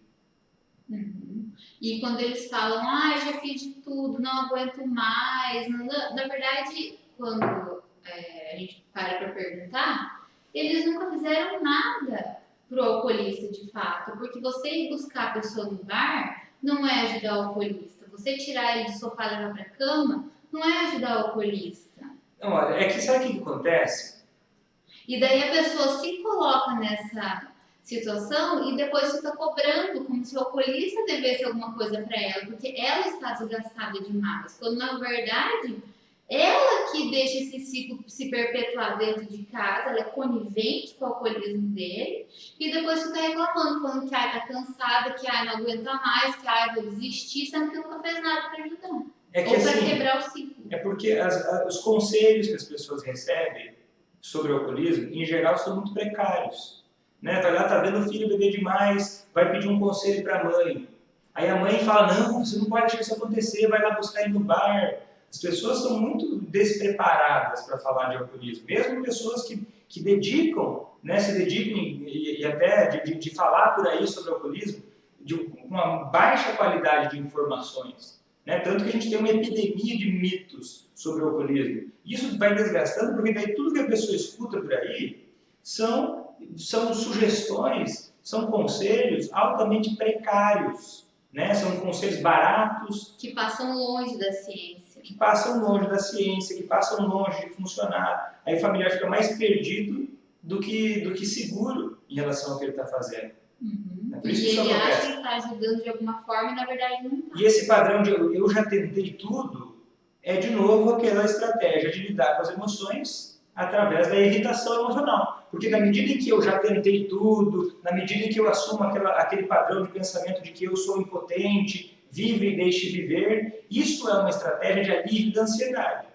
E quando eles falam, já fiz de tudo, não aguento mais, na verdade, quando a gente para perguntar, eles nunca fizeram nada pro alcoolista de fato, porque você ir buscar a pessoa no bar não é ajudar o alcoolista, você tirar ele do sofá e levar para a cama não é ajudar o alcoolista. Não, olha, é que sabe o que acontece? E daí a pessoa se coloca nessa situação e depois fica cobrando como se o alcoolista devesse alguma coisa para ela, porque ela está desgastada demais, quando na verdade Ela que deixa esse ciclo se perpetuar dentro de casa, ela é conivente com o alcoolismo dele, e depois fica reclamando, falando que tá cansada, que não aguenta mais, que vou desistir, sendo que nunca fez nada para ajudar. Ou para assim, quebrar o ciclo. É porque os conselhos que as pessoas recebem sobre o alcoolismo, em geral, são muito precários. Né? Vai lá, tá vendo o filho beber demais, vai pedir um conselho para a mãe. Aí a mãe fala, não, você não pode deixar isso acontecer, vai lá buscar ele no bar. As pessoas são muito despreparadas para falar de alcoolismo. Mesmo pessoas que dedicam, né, se dedicam e até de falar por aí sobre o alcoolismo, com uma baixa qualidade de informações. Né? Tanto que a gente tem uma epidemia de mitos sobre o alcoolismo. Isso vai desgastando, porque daí tudo que a pessoa escuta por aí são sugestões, são conselhos altamente precários. Né? São conselhos baratos. Que passam longe da ciência. Que passam longe da ciência, que passam longe de funcionar. Aí o familiar fica mais perdido do que seguro em relação ao que ele está fazendo. É por isso que ele acha que está ajudando de alguma forma e na verdade não está. E esse padrão de eu já tentei tudo é de novo aquela estratégia de lidar com as emoções através da irritação emocional. Porque na medida em que eu já tentei tudo, na medida em que eu assumo aquele padrão de pensamento de que eu sou impotente, vive e deixe viver, isso é uma estratégia de alívio da ansiedade.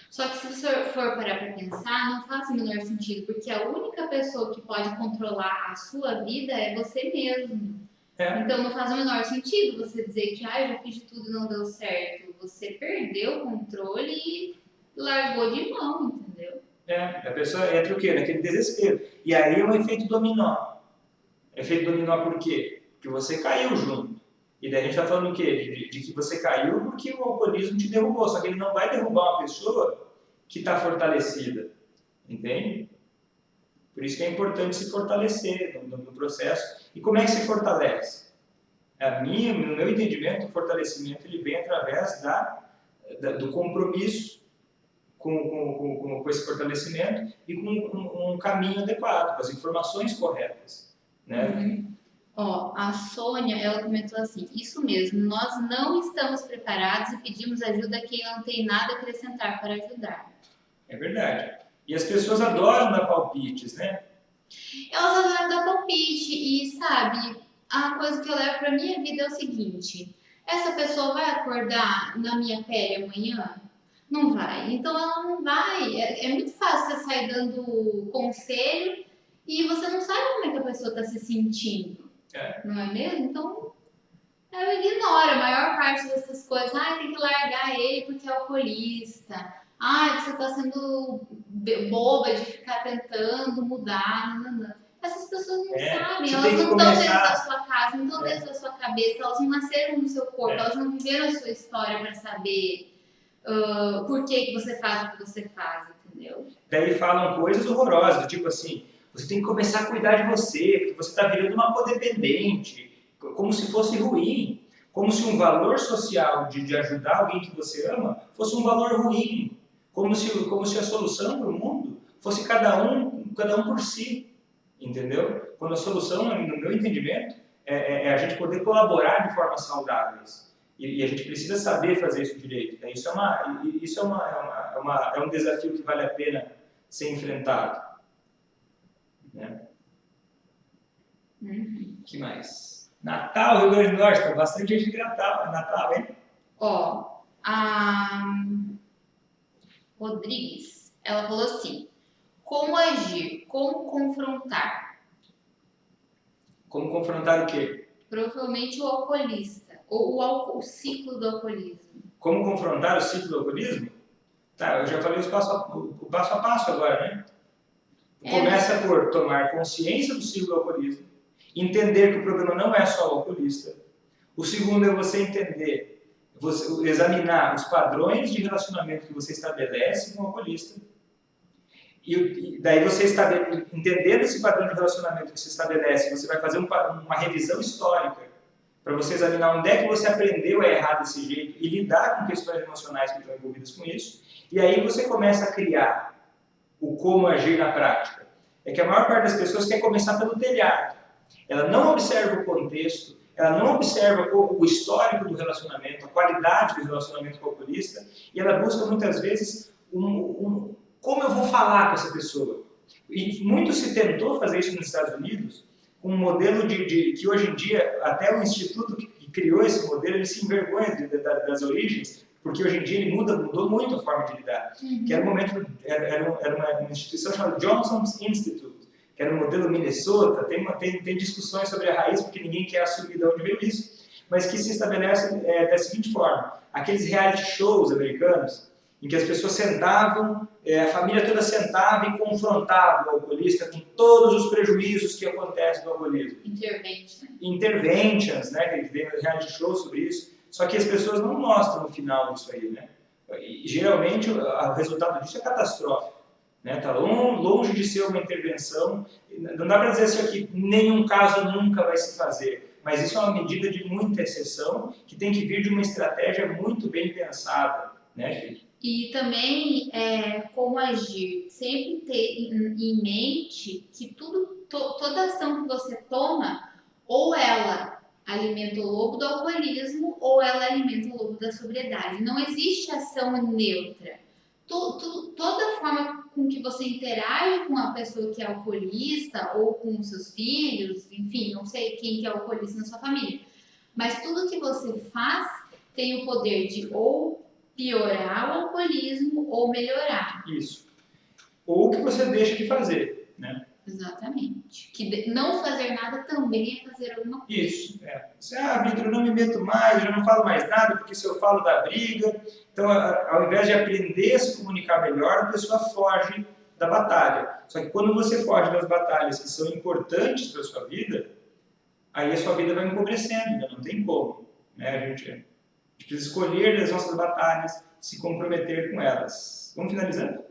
Só que se você for parar para pensar, não faz o menor sentido, porque a única pessoa que pode controlar a sua vida é você mesmo. Então não faz o menor sentido você dizer que eu já fiz de tudo e não deu certo. Você perdeu o controle e largou de mão, entendeu? A pessoa entra o quê? Naquele desespero. E aí é um efeito dominó. Efeito dominó por quê? Porque você caiu junto. E daí a gente está falando o quê? De que você caiu porque o alcoolismo te derrubou. Só que ele não vai derrubar uma pessoa que está fortalecida. Entende? Por isso que é importante se fortalecer no processo. E como é que se fortalece? No meu entendimento, o fortalecimento ele vem através do compromisso com esse fortalecimento e com um caminho adequado, com as informações corretas. Né? A Sônia, ela comentou assim, isso mesmo, nós não estamos preparados e pedimos ajuda a quem não tem nada a acrescentar para ajudar. É verdade. E as pessoas adoram dar palpites, né? Elas adoram dar palpite e, sabe, a coisa que eu levo para minha vida é o seguinte, essa pessoa vai acordar na minha pele amanhã? Não vai. Então ela não vai. É muito fácil você sair dando conselho e você não sabe como é que a pessoa está se sentindo. Não é mesmo? Então eu ignoro a maior parte dessas coisas. Tem que largar ele porque é alcoolista. Você está sendo boba de ficar tentando mudar. Não. Essas pessoas não sabem, elas não estão dentro da sua casa, não estão dentro da sua cabeça, elas não nasceram no seu corpo, elas não viveram a sua história para saber por que você faz o que você faz, entendeu? Daí falam coisas horrorosas, tipo assim, você tem que começar a cuidar de você, porque você está virando uma codependente, como se fosse ruim, como se um valor social de ajudar alguém que você ama fosse um valor ruim, como se a solução para o mundo fosse cada um por si, entendeu? Quando a solução, no meu entendimento, é a gente poder colaborar de formas saudáveis. E a gente precisa saber fazer isso direito. Né? Isso é um desafio que vale a pena ser enfrentado. Né? Que mais? Natal, Rio Grande do Norte. Tem bastante gente de Natal, hein? A Rodrigues, ela falou assim, como agir? Como confrontar? Como confrontar o quê? Provavelmente o alcoolista. Ou o ciclo do alcoolismo. Como confrontar o ciclo do alcoolismo? Tá, eu já falei o passo a passo agora, né? Começa por tomar consciência do ciclo do alcoolismo, entender que o problema não é só o alcoolista. O segundo é você entender, examinar os padrões de relacionamento que você estabelece com o alcoolista. E daí você entendendo esse padrão de relacionamento que se estabelece, você vai fazer uma revisão histórica para você examinar onde é que você aprendeu a errar desse jeito e lidar com questões emocionais que estão envolvidas com isso. E aí você começa a criar o como agir na prática. É que a maior parte das pessoas quer começar pelo telhado. Ela não observa o contexto, ela não observa o histórico do relacionamento, a qualidade do relacionamento com o alcoolista, e ela busca muitas vezes como eu vou falar com essa pessoa. E muito se tentou fazer isso nos Estados Unidos, com um modelo que hoje em dia, até o instituto que criou esse modelo, ele se envergonha das origens, porque hoje em dia ele mudou muito a forma de lidar. Que era um momento, era uma instituição chamada Johnson's Institute, que era um modelo Minnesota, tem discussões sobre a raiz, porque ninguém quer assumir de onde veio isso, mas que se estabelece da seguinte forma: aqueles reality shows americanos, em que as pessoas sentavam, a família toda sentava e confrontava o alcoolista com todos os prejuízos que acontecem no alcoolismo. Interventions, né? Que tem reality shows sobre isso. Só que as pessoas não mostram o final disso aí, né? E, geralmente o resultado disso é catastrófico, né? Tá longe de ser uma intervenção. Não dá para dizer assim que nenhum caso nunca vai se fazer, mas isso é uma medida de muita exceção que tem que vir de uma estratégia muito bem pensada, né? E também como agir, sempre ter em mente que toda ação que você toma, ou ela alimenta o lobo do alcoolismo, ou ela alimenta o lobo da sobriedade. Não existe ação neutra. Toda forma com que você interage com a pessoa que é alcoolista, ou com os seus filhos, enfim, não sei quem que é alcoolista na sua família, mas tudo que você faz tem o poder de ou piorar o alcoolismo ou melhorar. Isso. Ou que você deixa de fazer, né? Exatamente. Que não fazer nada também é fazer alguma coisa. Isso. Vitor, eu não me meto mais, eu já não falo mais nada, porque se eu falo da briga... Então, ao invés de aprender a se comunicar melhor, a pessoa foge da batalha. Só que quando você foge das batalhas que são importantes para a sua vida, aí a sua vida vai empobrecendo, né? Não tem como, né? A gente precisa escolher as nossas batalhas, se comprometer com elas. Vamos finalizando?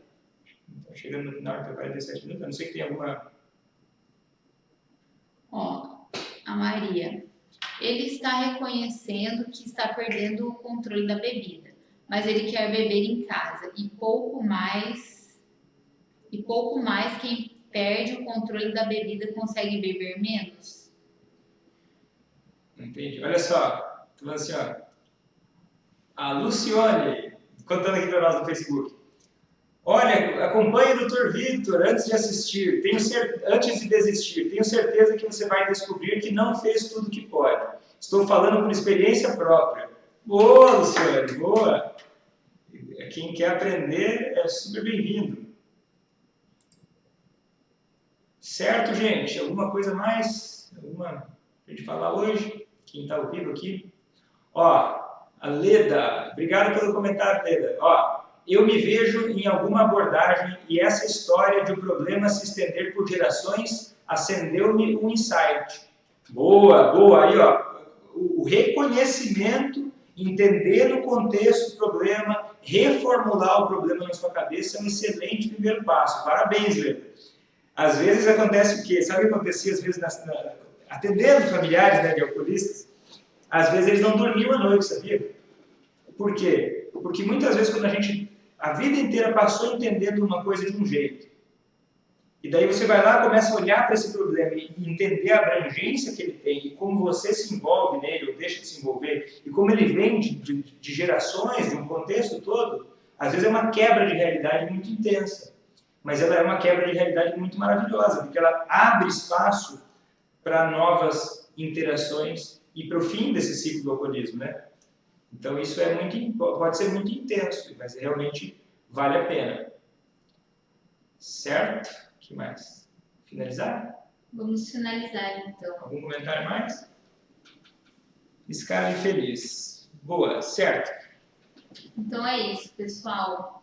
Então, chegando no final, tem 47 minutos. Eu não sei que tem alguma... A Maria. Ele está reconhecendo que está perdendo o controle da bebida, mas ele quer beber em casa e pouco mais quem perde o controle da bebida consegue beber menos. Entendi. Olha só, tô falando assim, a Lucione, contando aqui para nós no Facebook. Olha, acompanhe o Dr. Vitor antes de assistir, antes de desistir. Tenho certeza que você vai descobrir que não fez tudo o que pode. Estou falando por experiência própria. Boa, Luciane, boa. Quem quer aprender é super bem-vindo. Certo, gente? Alguma coisa mais? Alguma pra gente falar hoje? Quem está ao vivo aqui? A Leda, obrigado pelo comentário, Leda. Eu me vejo em alguma abordagem e essa história de o problema se estender por gerações acendeu-me um insight. Boa, boa. Aí, o reconhecimento, entender no contexto o problema, reformular o problema na sua cabeça é um excelente primeiro passo. Parabéns, Leda. Às vezes acontece o quê? Sabe o que acontecia às vezes atendendo familiares, né, de alcoolistas? Às vezes eles não dormiam à noite, sabia? Por quê? Porque muitas vezes quando a vida inteira passou entendendo uma coisa de um jeito, e daí você vai lá, começa a olhar para esse problema e entender a abrangência que ele tem, e como você se envolve nele, ou deixa de se envolver, e como ele vem de gerações, de um contexto todo, às vezes é uma quebra de realidade muito intensa. Mas ela é uma quebra de realidade muito maravilhosa, porque ela abre espaço para novas interações e para o fim desse ciclo do alcoolismo, né? Então isso pode ser muito intenso, mas realmente vale a pena. Certo? O que mais? Finalizar? Vamos finalizar então. Algum comentário mais? Escala infeliz. Boa, certo. Então é isso, pessoal.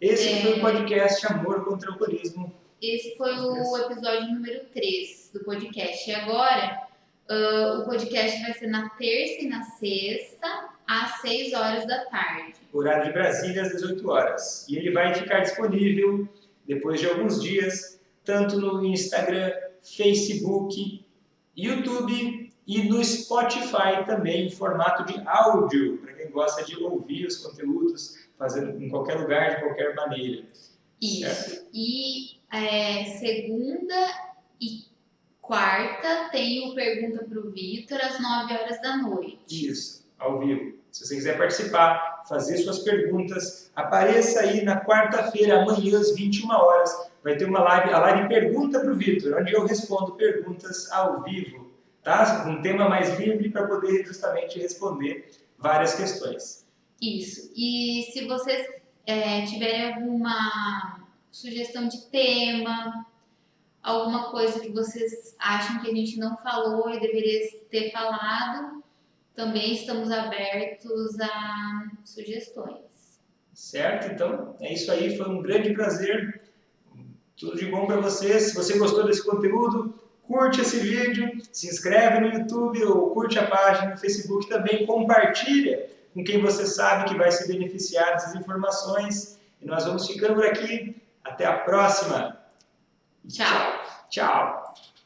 Esse foi o podcast Amor contra o Alcoolismo. Esse foi o episódio número 3 do podcast. E agora, o podcast vai ser na terça e na sexta, às 6 horas da tarde. Horário de Brasília, às 18 horas. E ele vai ficar disponível, depois de alguns dias, tanto no Instagram, Facebook, YouTube e no Spotify também, em formato de áudio, para quem gosta de ouvir os conteúdos, fazendo em qualquer lugar, de qualquer maneira. Isso. Certo? E segunda e quarta tem o Pergunta para o Vitor às 9 horas da noite. Isso, ao vivo. Se você quiser participar, fazer suas perguntas, apareça aí na quarta-feira, amanhã às 21 horas. Vai ter uma live, a live Pergunta para o Vitor, onde eu respondo perguntas ao vivo, tá? Um tema mais livre para poder justamente responder várias questões. Isso. E se vocês tiverem alguma sugestão de tema, alguma coisa que vocês acham que a gente não falou e deveria ter falado, também estamos abertos a sugestões. Certo? Então, é isso aí. Foi um grande prazer. Tudo de bom para você. Se você gostou desse conteúdo, curte esse vídeo, se inscreve no YouTube ou curte a página no Facebook também, compartilha com quem você sabe que vai se beneficiar dessas informações. E nós vamos ficando por aqui. Até a próxima. Tchau. Tchau.